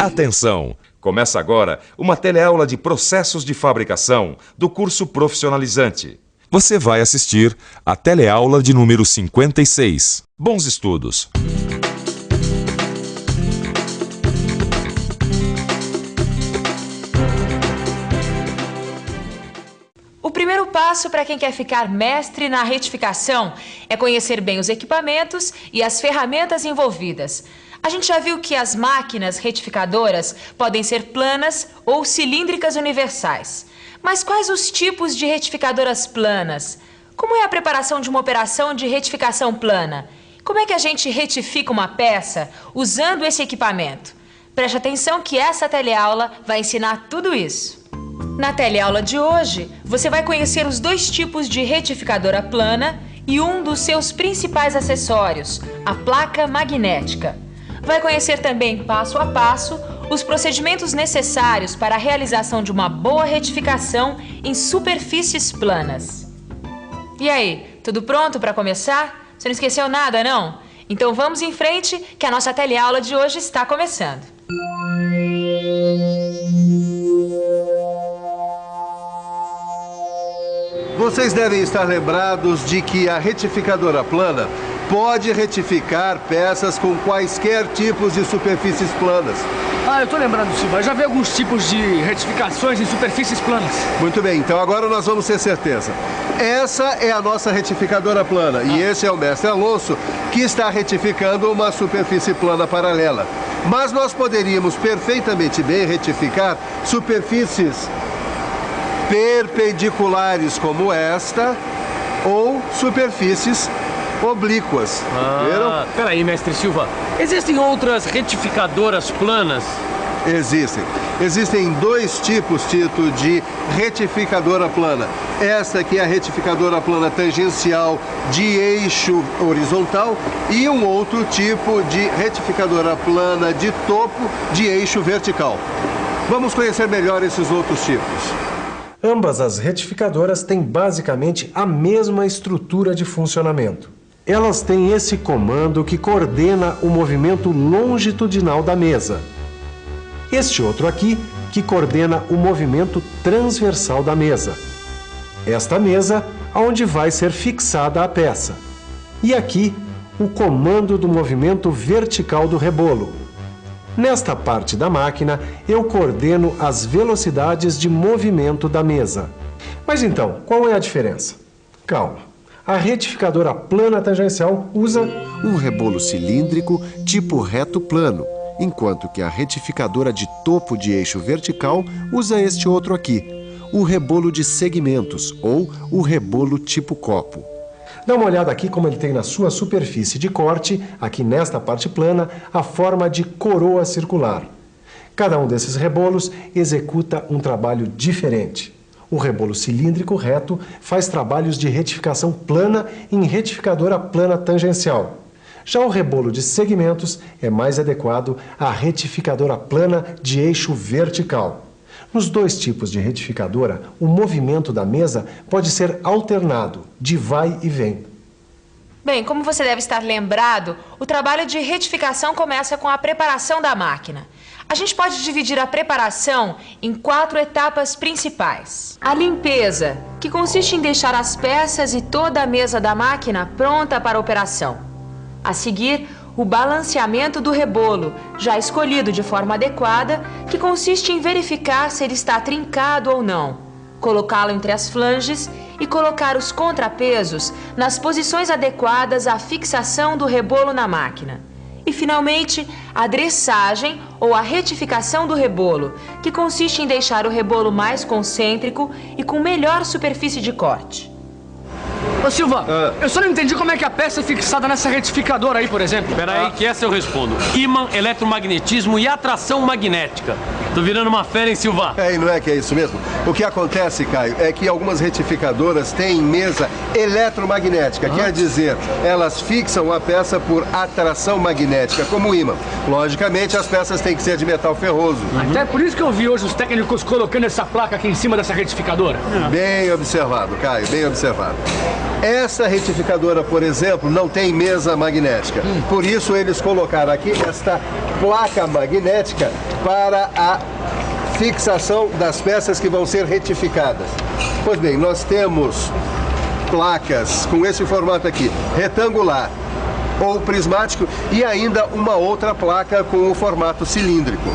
Atenção! Começa agora uma teleaula de processos de fabricação do curso profissionalizante. Você vai assistir a teleaula de número 56. Bons estudos! O primeiro passo para quem quer ficar mestre na retificação é conhecer bem os equipamentos e as ferramentas envolvidas. A gente já viu que as máquinas retificadoras podem ser planas ou cilíndricas universais. Mas quais os tipos de retificadoras planas? Como é a preparação de uma operação de retificação plana? Como é que a gente retifica uma peça usando esse equipamento? Preste atenção que essa teleaula vai ensinar tudo isso. Na teleaula de hoje, você vai conhecer os dois tipos de retificadora plana e um dos seus principais acessórios, a placa magnética. Vai conhecer também, passo a passo, os procedimentos necessários para a realização de uma boa retificação em superfícies planas. E aí, tudo pronto para começar? Você não esqueceu nada, não? Então vamos em frente, que a nossa teleaula de hoje está começando. Vocês devem estar lembrados de que a retificadora plana pode retificar peças com quaisquer tipos de superfícies planas. Eu tô lembrando, Silva. Eu já vi alguns tipos de retificações em superfícies planas. Muito bem, então agora nós vamos ter certeza. Essa é a nossa retificadora plana e esse é o mestre Alonso que está retificando uma superfície plana paralela. Mas nós poderíamos perfeitamente bem retificar superfícies perpendiculares como esta ou superfícies oblíquas. Viram? Peraí, mestre Silva. Existem outras retificadoras planas? Existem dois tipos, Tito, de retificadora plana. Esta aqui é a retificadora plana tangencial de eixo horizontal e um outro tipo de retificadora plana de topo de eixo vertical. Vamos conhecer melhor esses outros tipos. Ambas as retificadoras têm basicamente a mesma estrutura de funcionamento. Elas têm esse comando que coordena o movimento longitudinal da mesa. Este outro aqui, que coordena o movimento transversal da mesa. Esta mesa, onde vai ser fixada a peça. E aqui, o comando do movimento vertical do rebolo. Nesta parte da máquina, eu coordeno as velocidades de movimento da mesa. Mas então, qual é a diferença? Calma. A retificadora plana tangencial usa um rebolo cilíndrico tipo reto plano, enquanto que a retificadora de topo de eixo vertical usa este outro aqui, o rebolo de segmentos ou o rebolo tipo copo. Dá uma olhada aqui como ele tem na sua superfície de corte, aqui nesta parte plana, a forma de coroa circular. Cada um desses rebolos executa um trabalho diferente. O rebolo cilíndrico reto faz trabalhos de retificação plana em retificadora plana tangencial. Já o rebolo de segmentos é mais adequado à retificadora plana de eixo vertical. Nos dois tipos de retificadora, o movimento da mesa pode ser alternado, de vai e vem. Bem, como você deve estar lembrado, o trabalho de retificação começa com a preparação da máquina. A gente pode dividir a preparação em 4 etapas principais. A limpeza, que consiste em deixar as peças e toda a mesa da máquina pronta para a operação. A seguir, o balanceamento do rebolo, já escolhido de forma adequada, que consiste em verificar se ele está trincado ou não, colocá-lo entre as flanges e colocar os contrapesos nas posições adequadas à fixação do rebolo na máquina. E, finalmente, a dressagem ou a retificação do rebolo, que consiste em deixar o rebolo mais concêntrico e com melhor superfície de corte. Ô Silva, eu só não entendi como é que a peça é fixada nessa retificadora aí, por exemplo. Peraí, que essa eu respondo. Ímã, eletromagnetismo e atração magnética. Tô virando uma fera, hein, Silva? E não é que é isso mesmo? O que acontece, Caio, é que algumas retificadoras têm mesa eletromagnética. Quer dizer, elas fixam a peça por atração magnética, como o ímã. Logicamente, as peças têm que ser de metal ferroso. Até por isso que eu vi hoje os técnicos colocando essa placa aqui em cima dessa retificadora. Bem observado, Caio, bem observado. Essa retificadora, por exemplo, não tem mesa magnética. Por isso eles colocaram aqui esta placa magnética para a fixação das peças que vão ser retificadas. Pois bem, nós temos placas com esse formato aqui, retangular ou prismático, e ainda uma outra placa com o formato cilíndrico.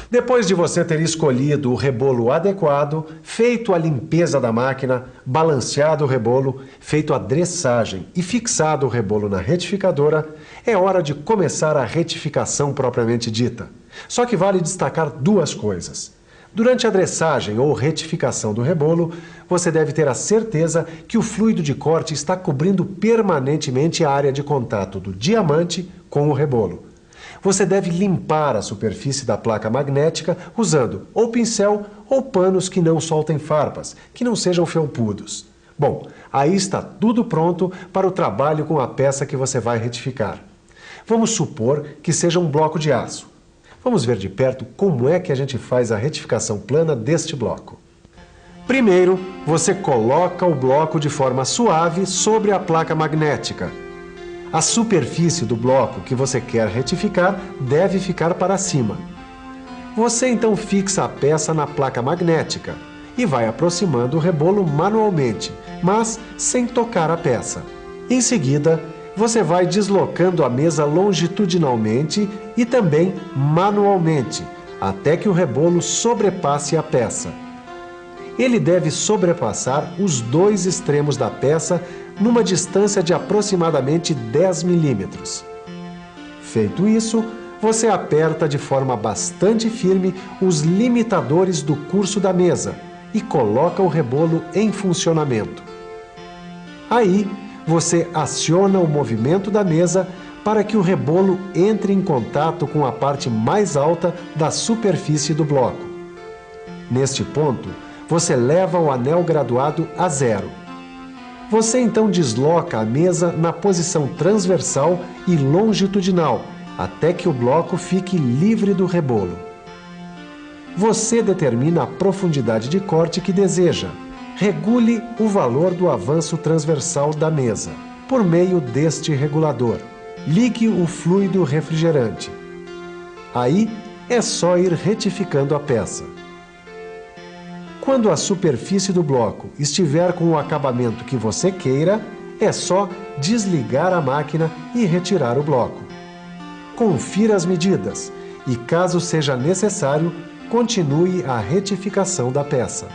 Depois de você ter escolhido o rebolo adequado, feito a limpeza da máquina, balanceado o rebolo, feito a dressagem e fixado o rebolo na retificadora, é hora de começar a retificação propriamente dita. Só que vale destacar duas coisas. Durante a dressagem ou retificação do rebolo, você deve ter a certeza que o fluido de corte está cobrindo permanentemente a área de contato do diamante com o rebolo. Você deve limpar a superfície da placa magnética usando ou pincel ou panos que não soltem farpas, que não sejam felpudos. Bom, aí está tudo pronto para o trabalho com a peça que você vai retificar. Vamos supor que seja um bloco de aço. Vamos ver de perto como é que a gente faz a retificação plana deste bloco. Primeiro, você coloca o bloco de forma suave sobre a placa magnética. A superfície do bloco que você quer retificar deve ficar para cima. Você então fixa a peça na placa magnética e vai aproximando o rebolo manualmente, mas sem tocar a peça. Em seguida, você vai deslocando a mesa longitudinalmente e também manualmente, até que o rebolo sobrepasse a peça. Ele deve sobrepassar os dois extremos da peça numa distância de aproximadamente 10 milímetros. Feito isso, você aperta de forma bastante firme os limitadores do curso da mesa e coloca o rebolo em funcionamento. Aí, você aciona o movimento da mesa para que o rebolo entre em contato com a parte mais alta da superfície do bloco. Neste ponto, você leva o anel graduado a zero. Você então desloca a mesa na posição transversal e longitudinal, até que o bloco fique livre do rebolo. Você determina a profundidade de corte que deseja. Regule o valor do avanço transversal da mesa, por meio deste regulador. Ligue o fluido refrigerante. Aí é só ir retificando a peça. Quando a superfície do bloco estiver com o acabamento que você queira, é só desligar a máquina e retirar o bloco. Confira as medidas e, caso seja necessário, continue a retificação da peça.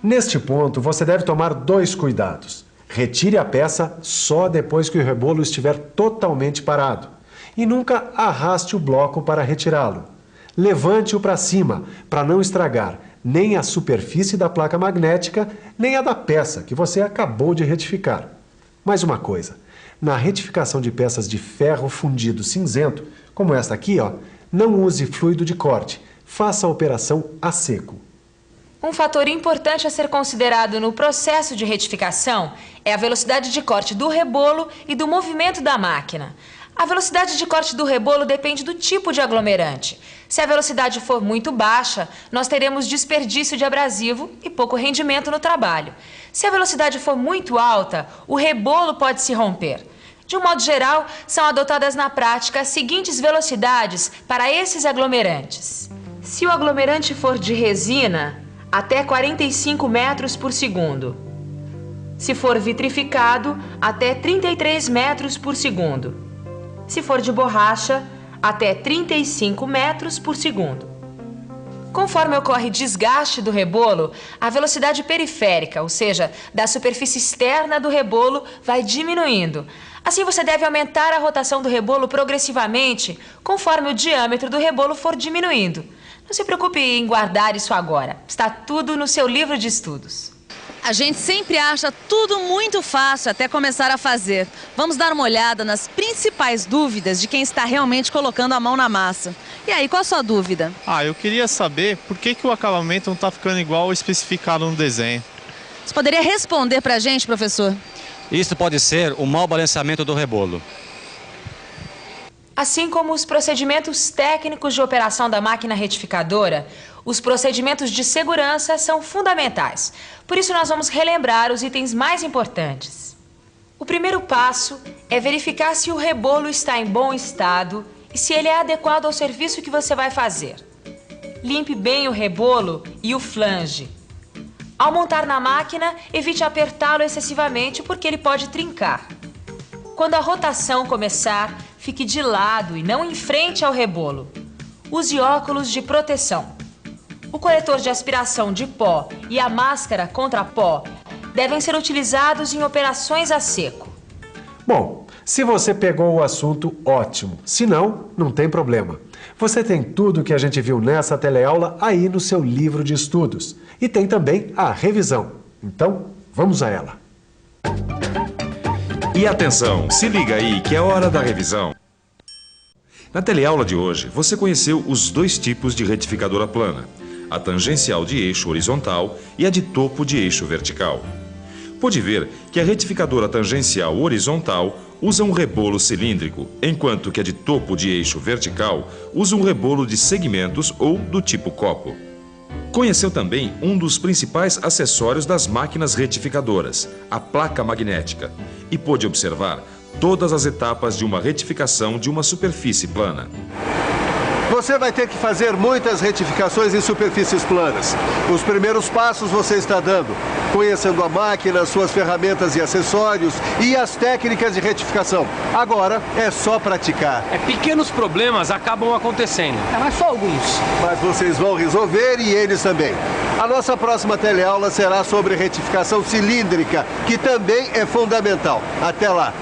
Neste ponto, você deve tomar dois cuidados. Retire a peça só depois que o rebolo estiver totalmente parado e nunca arraste o bloco para retirá-lo. Levante-o para cima para não estragar nem a superfície da placa magnética, nem a da peça que você acabou de retificar. Mais uma coisa, na retificação de peças de ferro fundido cinzento, como esta aqui, não use fluido de corte, faça a operação a seco. Um fator importante a ser considerado no processo de retificação é a velocidade de corte do rebolo e do movimento da máquina. A velocidade de corte do rebolo depende do tipo de aglomerante. Se a velocidade for muito baixa, nós teremos desperdício de abrasivo e pouco rendimento no trabalho. Se a velocidade for muito alta, o rebolo pode se romper. De um modo geral, são adotadas na prática as seguintes velocidades para esses aglomerantes. Se o aglomerante for de resina, até 45 metros por segundo. Se for vitrificado, até 33 metros por segundo. Se for de borracha, até 35 metros por segundo. Conforme ocorre desgaste do rebolo, a velocidade periférica, ou seja, da superfície externa do rebolo, vai diminuindo. Assim, você deve aumentar a rotação do rebolo progressivamente, conforme o diâmetro do rebolo for diminuindo. Não se preocupe em guardar isso agora. Está tudo no seu livro de estudos. A gente sempre acha tudo muito fácil até começar a fazer. Vamos dar uma olhada nas principais dúvidas de quem está realmente colocando a mão na massa. E aí, qual a sua dúvida? Eu queria saber por que o acabamento não está ficando igual especificado no desenho. Você poderia responder pra gente, professor? Isso pode ser o mau balanceamento do rebolo. Assim como os procedimentos técnicos de operação da máquina retificadora, os procedimentos de segurança são fundamentais. Por isso, nós vamos relembrar os itens mais importantes. O primeiro passo é verificar se o rebolo está em bom estado e se ele é adequado ao serviço que você vai fazer. Limpe bem o rebolo e o flange. Ao montar na máquina, evite apertá-lo excessivamente porque ele pode trincar. Quando a rotação começar, fique de lado e não em frente ao rebolo. Use óculos de proteção. O coletor de aspiração de pó e a máscara contra pó devem ser utilizados em operações a seco. Bom, se você pegou o assunto, ótimo. Se não, não tem problema. Você tem tudo o que a gente viu nessa teleaula aí no seu livro de estudos. E tem também a revisão. Então, vamos a ela. E atenção, se liga aí que é hora da revisão. Na teleaula de hoje, você conheceu os dois tipos de retificadora plana, a tangencial de eixo horizontal e a de topo de eixo vertical. Pode ver que a retificadora tangencial horizontal usa um rebolo cilíndrico, enquanto que a de topo de eixo vertical usa um rebolo de segmentos ou do tipo copo. Conheceu também um dos principais acessórios das máquinas retificadoras, a placa magnética, e pôde observar todas as etapas de uma retificação de uma superfície plana. Você vai ter que fazer muitas retificações em superfícies planas. Os primeiros passos você está dando, conhecendo a máquina, suas ferramentas e acessórios e as técnicas de retificação. Agora é só praticar. Pequenos problemas acabam acontecendo. Mas só alguns. Mas vocês vão resolver e eles também. A nossa próxima teleaula será sobre retificação cilíndrica, que também é fundamental. Até lá!